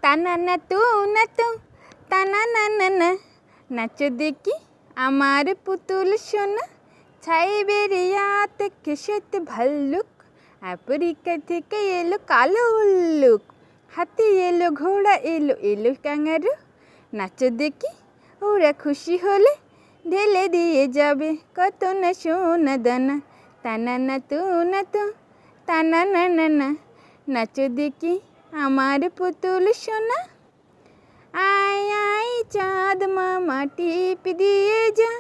তানা না তু না তু তানা না না না, নাচো দেখি আমার পুতুল সোনা। সাইবেরিয়াতে কেশত ভাল্লুক, আফ্রিকা থেকে এলো কালো উল্লুক। হাতি এলো, ঘোড়া এলো, এলো ক্যাঙ্গারু। নাচো দেখি ওরা খুশি হলে ঢেলে দিয়ে যাবে কত না সোনা দানা। তানা না তু না তু তানা না না না, নাচো দেখি আমার পুতুল সোনা। আয় আয় চাঁদ মামা টিপ দিয়ে যা,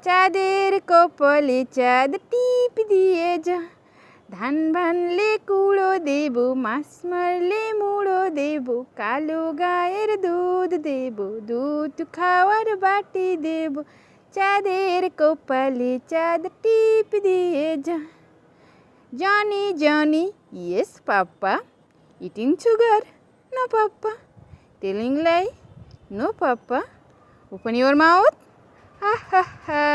চাঁদের কপালে চাঁদ টিপ দিয়ে যা। ধান ভানলে কুড়ো দেব, মাছ মারলে মুড়ো দেব, কালো গায়ের দুধ দেব, দুধ খাওয়ার বাটি দেব, চাঁদের কপালে চাঁদ টিপ দিয়ে যা। Johny Johny, yes papa, eating sugar, no papa, telling lie, no papa, open your mouth, ha ha ha.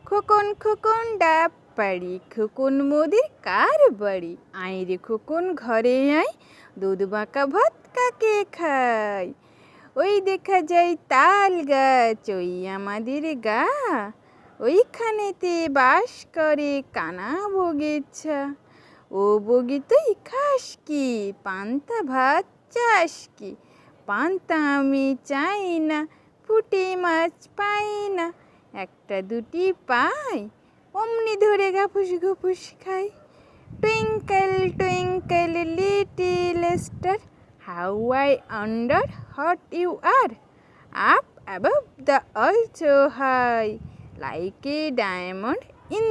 খোকন খোকন ডাব পাড়ি, খোকন মোদের কার বাড়ি। আয় রে খোকন ঘরে আয়, দুধ বাঁকা ভাত কাকে খাই। ওই দেখা যায় তাল গাছ, ওই আমাদের গা, ওইখানেতে বাস করে কানা বগিচা। ও বগি তুই খাস কি, পান্তা ভাত চাস কি। পান্তা আমি চাই না, পুঁটি মাছ পাই না, একটা দুটি পাই, অমনি ধরে গাফুস গুফুস খাই। Twinkle twinkle little star, how I wonder what you are. Up above the world so high, like a diamond in